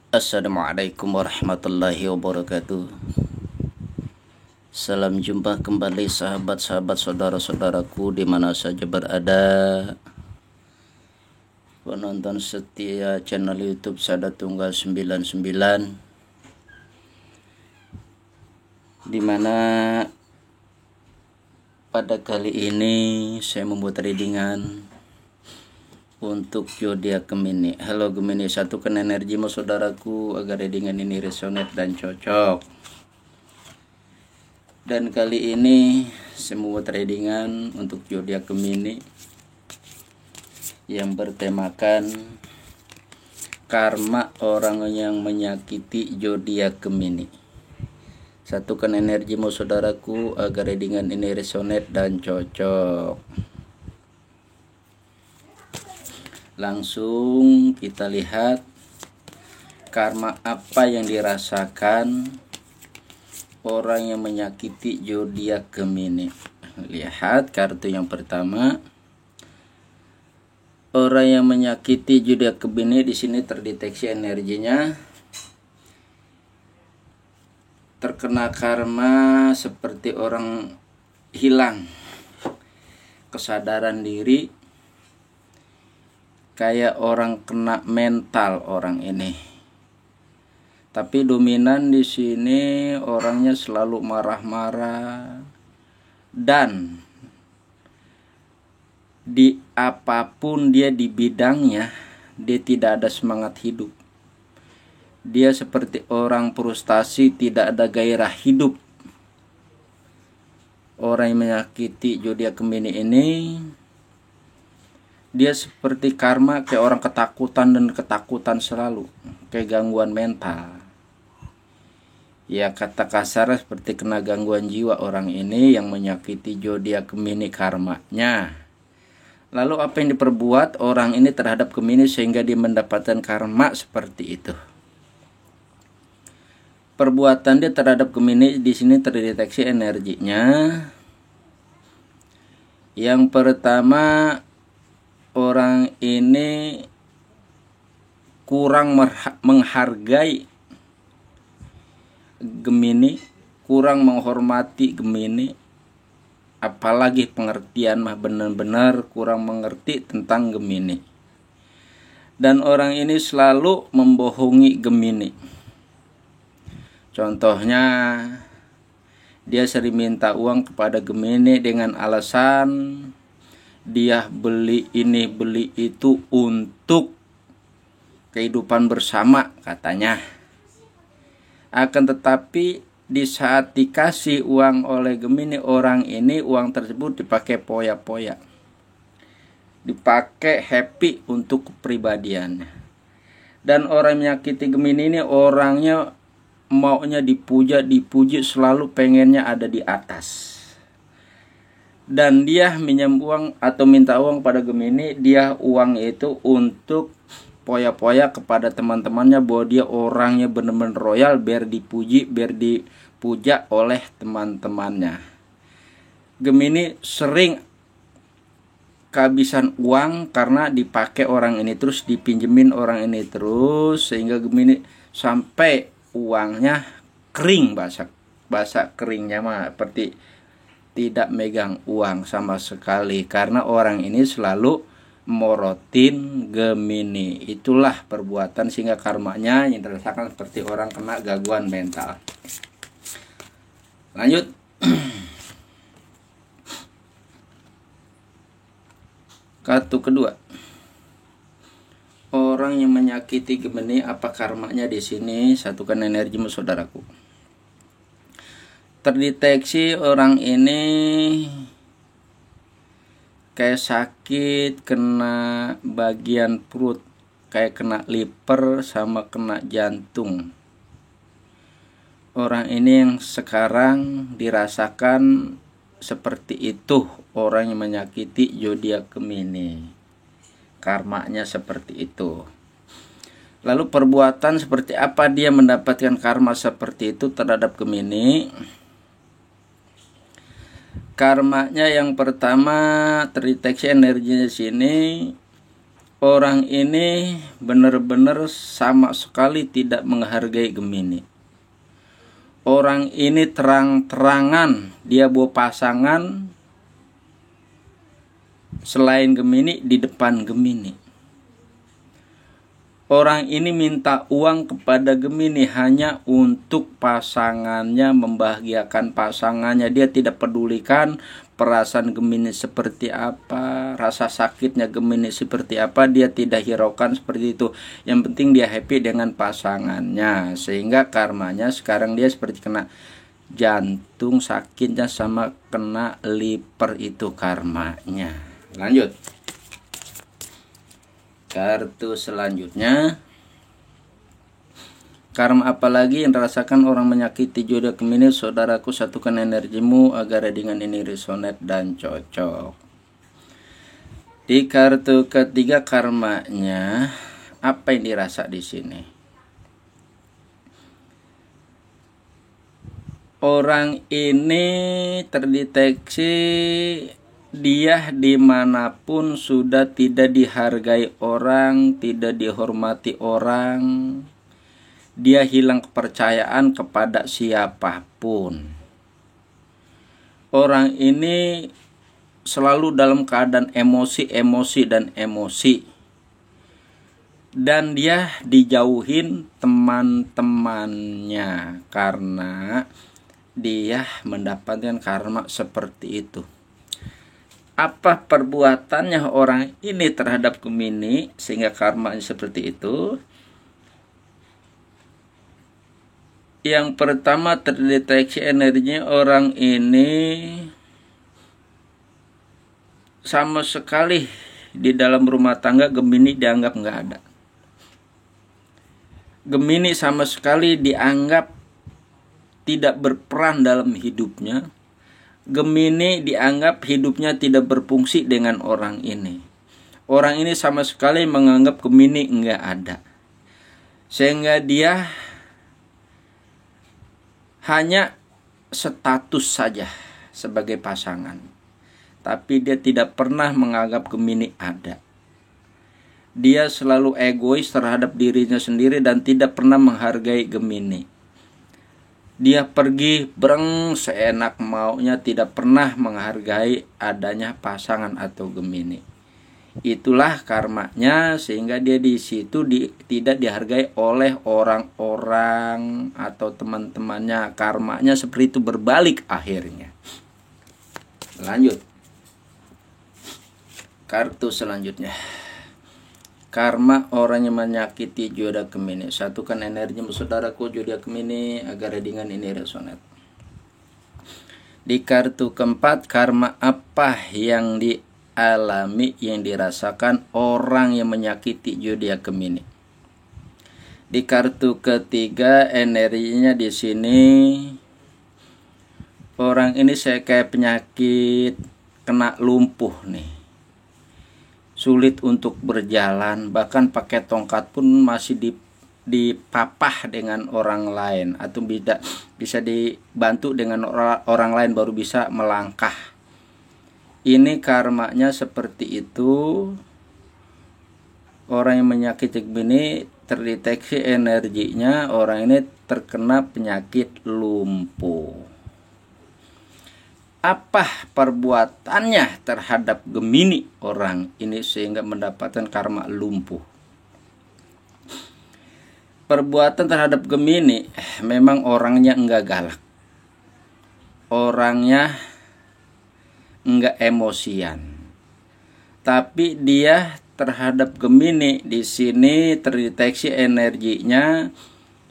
Assalamualaikum warahmatullahi wabarakatuh. Salam jumpa kembali sahabat-sahabat saudara-saudaraku di mana saja berada, penonton setia channel YouTube Sada Tunggal 99, di mana pada kali ini saya membuat readingan untuk zodiak Gemini. Halo Gemini, satukan energimu saudaraku agar readingan ini resonate dan cocok. Dan kali ini saya membuat readingan untuk zodiak Gemini yang bertemakan karma orang yang menyakiti zodiak Gemini. Satukan energimu saudaraku agar readingan ini resonate dan cocok. Langsung kita lihat karma apa yang dirasakan orang yang menyakiti zodiak Gemini. Lihat kartu yang pertama. Orang yang menyakiti zodiak Gemini di sini terdeteksi energinya terkena karma seperti orang hilang kesadaran diri, kayak orang kena mental orang ini. Tapi dominan di sini orangnya selalu marah-marah dan di apapun dia di bidangnya dia tidak ada semangat hidup. Dia seperti orang frustasi, tidak ada gairah hidup. Orang yang menyakiti zodiak Gemini ini dia seperti karma kayak orang ketakutan selalu, kayak gangguan mental. Ya kata kasar seperti kena gangguan jiwa orang ini yang menyakiti zodiak Gemini karmanya. Lalu apa yang diperbuat orang ini terhadap Gemini sehingga dia mendapatkan karma seperti itu? Perbuatan dia terhadap Gemini di sini terdeteksi energinya. Yang pertama, orang ini kurang menghargai Gemini, kurang menghormati Gemini, apalagi pengertian mah benar-benar kurang mengerti tentang Gemini. Dan orang ini selalu membohongi Gemini. Contohnya, dia sering minta uang kepada Gemini dengan alasan dia beli ini beli itu untuk kehidupan bersama katanya. Akan tetapi di saat dikasih uang oleh Gemini, orang ini uang tersebut dipakai poya-poya, dipakai happy untuk kepribadiannya. Dan orang menyakiti Gemini ini orangnya maunya dipuji, selalu pengennya ada di atas. Dan dia minjam uang atau minta uang pada Gemini, dia uang itu untuk poya-poya kepada teman-temannya bahwa dia orangnya benar-benar royal, biar dipuji, biar dipuja oleh teman-temannya. Gemini sering kehabisan uang karena dipakai orang ini terus, dipinjemin orang ini terus, sehingga Gemini sampai uangnya kering, bahasa keringnya mah seperti tidak megang uang sama sekali karena orang ini selalu morotin Gemini. Itulah perbuatan sehingga karmanya yang dirasakan seperti orang kena gangguan mental. Lanjut. Kartu kedua. Orang yang menyakiti Gemini, apa karmanya di sini? Satukan energimu saudaraku. Terdeteksi orang ini kayak sakit, kena bagian perut, kayak kena liver sama kena jantung. Orang ini yang sekarang dirasakan seperti itu, orang yang menyakiti zodiak Gemini. Karmanya seperti itu. Lalu perbuatan seperti apa dia mendapatkan karma seperti itu terhadap Gemini? Karmanya yang pertama terdeteksi energinya sini orang ini benar-benar sama sekali tidak menghargai Gemini. Orang ini terang-terangan dia bawa pasangan selain Gemini di depan Gemini. Orang ini minta uang kepada Gemini hanya untuk pasangannya, membahagiakan pasangannya. Dia tidak pedulikan perasaan Gemini seperti apa, rasa sakitnya Gemini seperti apa, dia tidak hiraukan seperti itu. Yang penting dia happy dengan pasangannya. Sehingga karmanya sekarang dia seperti kena jantung, sakitnya sama kena liver, itu karmanya. Lanjut. Kartu selanjutnya, karma apalagi yang dirasakan orang menyakiti zodiak Gemini? Saudaraku, satukan energimu agar dengan ini resonate dan cocok. Di kartu ketiga, karmanya apa yang dirasa di sini? Orang ini terdeteksi dia dimanapun sudah tidak dihargai orang, tidak dihormati orang. Dia hilang kepercayaan kepada siapapun. Orang ini selalu dalam keadaan emosi. Dan dia dijauhin teman-temannya karena dia mendapatkan karma seperti itu. Apa perbuatannya orang ini terhadap Gemini sehingga karmanya seperti itu? Yang pertama, terdeteksi energinya orang ini sama sekali di dalam rumah tangga Gemini dianggap nggak ada. Gemini sama sekali dianggap tidak berperan dalam hidupnya. Gemini dianggap hidupnya tidak berfungsi dengan orang ini. Orang ini sama sekali menganggap Gemini enggak ada. Sehingga dia hanya status saja sebagai pasangan. Tapi dia tidak pernah menganggap Gemini ada. Dia selalu egois terhadap dirinya sendiri dan tidak pernah menghargai Gemini. Dia pergi bereng seenak maunya, tidak pernah menghargai adanya pasangan atau Gemini. Itulah karmanya sehingga dia di situ tidak dihargai oleh orang-orang atau teman-temannya. Karmanya seperti itu, berbalik akhirnya. Lanjut. Kartu selanjutnya. Karma orang yang menyakiti zodiak Gemini. Satukan energi saudaraku zodiak Gemini agar dengan ini resonate. Di kartu keempat, karma apa yang dialami, yang dirasakan orang yang menyakiti zodiak Gemini? Di kartu ketiga, energinya di sini orang ini saya kayak penyakit kena lumpuh nih. Sulit untuk berjalan, bahkan pakai tongkat pun masih dipapah dengan orang lain atau bisa dibantu dengan orang lain baru bisa melangkah. Ini karmanya seperti itu. Orang yang menyakiti Gemini terdeteksi energinya orang ini terkena penyakit lumpuh. Apa perbuatannya terhadap Gemini orang ini sehingga mendapatkan karma lumpuh? Perbuatan terhadap Gemini memang orangnya enggak galak. Orangnya enggak emosian. Tapi dia terhadap Gemini di sini terdeteksi energinya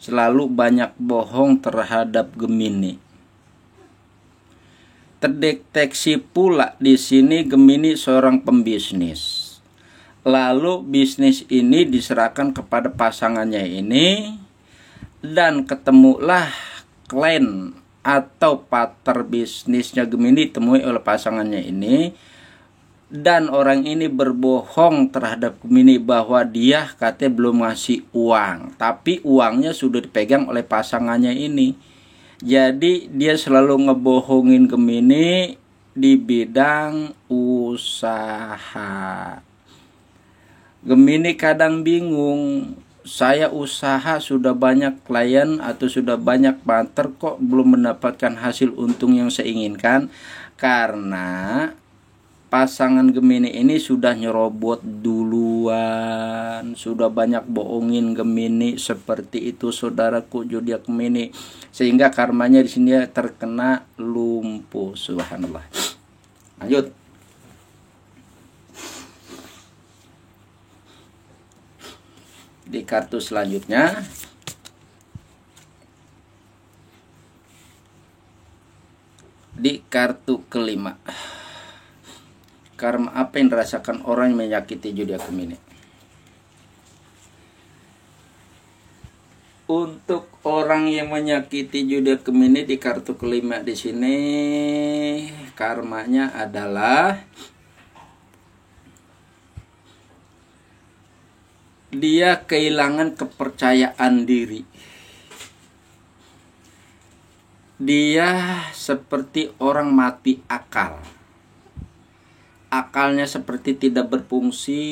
selalu banyak bohong terhadap Gemini. Terdeteksi pula di sini Gemini seorang pembisnis. Lalu bisnis ini diserahkan kepada pasangannya ini dan ketemulah klien atau partner bisnisnya Gemini temui oleh pasangannya ini, dan orang ini berbohong terhadap Gemini bahwa dia katanya belum ngasih uang, tapi uangnya sudah dipegang oleh pasangannya ini. Jadi dia selalu ngebohongin Gemini di bidang usaha. Gemini kadang bingung, saya usaha sudah banyak klien atau sudah banyak partner kok belum mendapatkan hasil untung yang saya inginkan. Karena pasangan Gemini ini sudah nyerobot duluan, sudah banyak bohongin Gemini, seperti itu saudaraku zodiak Gemini, sehingga karmanya di sini terkena lumpuh. Subhanallah. Lanjut. Di kartu selanjutnya, di kartu kelima, karma apa yang dirasakan orang yang menyakiti zodiak Gemini? Untuk orang yang menyakiti zodiak Gemini di kartu kelima di sini, karmanya adalah dia kehilangan kepercayaan diri. Dia seperti orang mati akal. Akalnya seperti tidak berfungsi,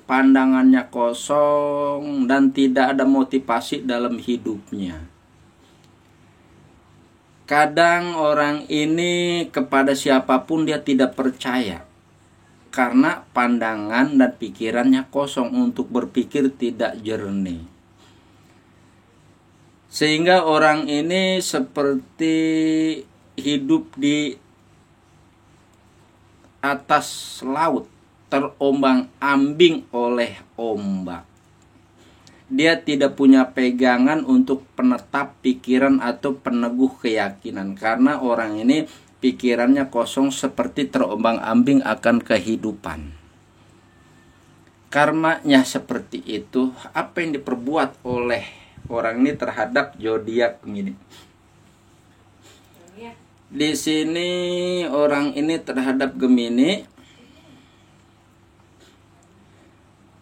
pandangannya kosong, dan tidak ada motivasi dalam hidupnya. Kadang orang ini kepada siapapun dia tidak percaya, karena pandangan dan pikirannya kosong, untuk berpikir tidak jernih. Sehingga orang ini seperti hidup di atas laut, terombang-ambing oleh ombak. Dia tidak punya pegangan untuk penetap pikiran atau peneguh keyakinan, karena orang ini pikirannya kosong, seperti terombang-ambing akan kehidupan. Karmanya seperti itu. Apa yang diperbuat oleh orang ini terhadap zodiak Gemini? Di sini orang ini terhadap Gemini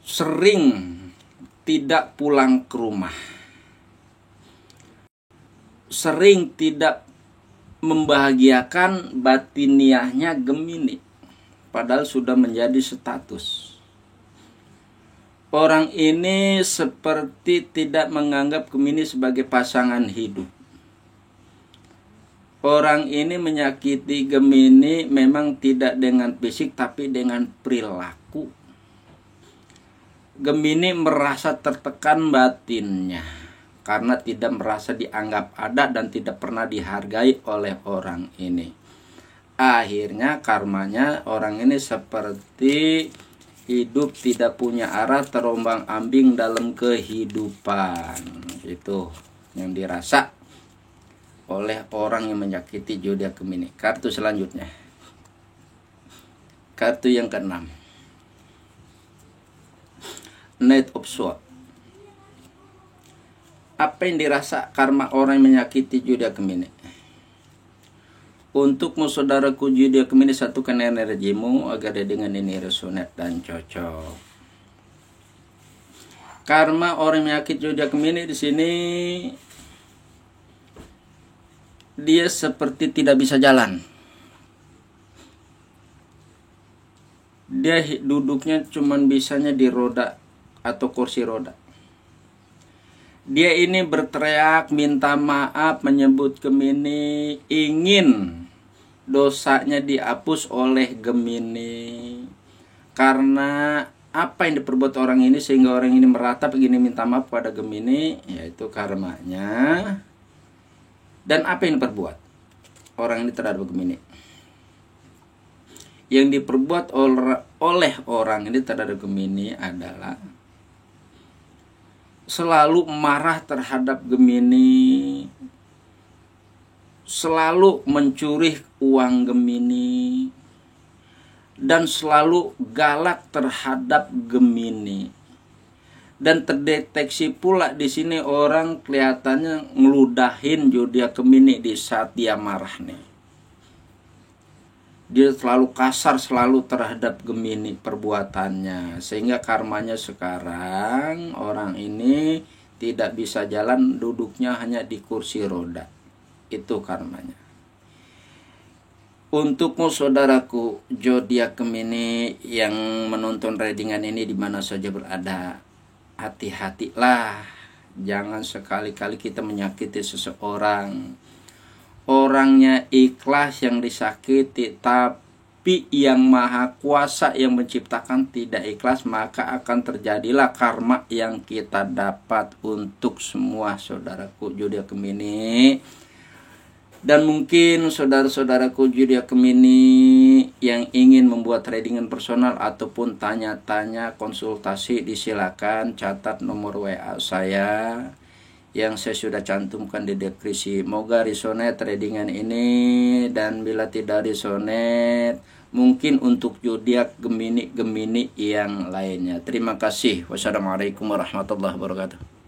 sering tidak pulang ke rumah, sering tidak membahagiakan batiniahnya Gemini, padahal sudah menjadi status. Orang ini seperti tidak menganggap Gemini sebagai pasangan hidup. Orang ini menyakiti Gemini memang tidak dengan fisik, tapi dengan perilaku. Gemini merasa tertekan batinnya karena tidak merasa dianggap ada dan tidak pernah dihargai oleh orang ini. Akhirnya karmanya orang ini seperti hidup tidak punya arah, terombang-ambing dalam kehidupan. Itu yang dirasa oleh orang yang menyakiti zodiak Gemini. Kartu selanjutnya, kartu yang keenam, Knight of Swords. Apa yang dirasa karma orang yang menyakiti zodiak Gemini? Untukmu saudaraku zodiak Gemini, satukan energimu agar dengan ini resonate dan cocok. Karma orang yang menyakiti zodiak Gemini di sini, dia seperti tidak bisa jalan. Dia duduknya cuman bisanya di roda atau kursi roda. Dia ini berteriak minta maaf, menyebut Gemini, ingin dosanya dihapus oleh Gemini. Karena apa yang diperbuat orang ini sehingga orang ini meratap begini minta maaf pada Gemini, yaitu karmanya. Dan apa yang diperbuat orang ini terhadap Gemini? Yang diperbuat oleh orang ini terhadap Gemini adalah selalu marah terhadap Gemini, selalu mencuri uang Gemini, dan selalu galak terhadap Gemini. Dan terdeteksi pula di sini orang kelihatannya ngeludahin zodiak Gemini di saat dia marah nih. Dia selalu kasar selalu terhadap Gemini perbuatannya, sehingga karmanya sekarang orang ini tidak bisa jalan, duduknya hanya di kursi roda. Itu karmanya. Untukmu saudaraku zodiak Gemini yang menonton readingan ini di mana saja berada, hati-hatilah, jangan sekali-kali kita menyakiti seseorang. Orangnya ikhlas yang disakiti, tapi yang maha kuasa yang menciptakan tidak ikhlas, maka akan terjadilah karma yang kita dapat. Untuk semua saudaraku zodiak Gemini. Dan mungkin saudara-saudaraku zodiak Gemini yang ingin membuat tradingan personal ataupun tanya-tanya konsultasi, disilakan catat nomor WA saya yang saya sudah cantumkan di deskripsi. Moga resonate tradingan ini, dan bila tidak resonate mungkin untuk zodiak Gemini yang lainnya. Terima kasih. Wassalamualaikum warahmatullahi wabarakatuh.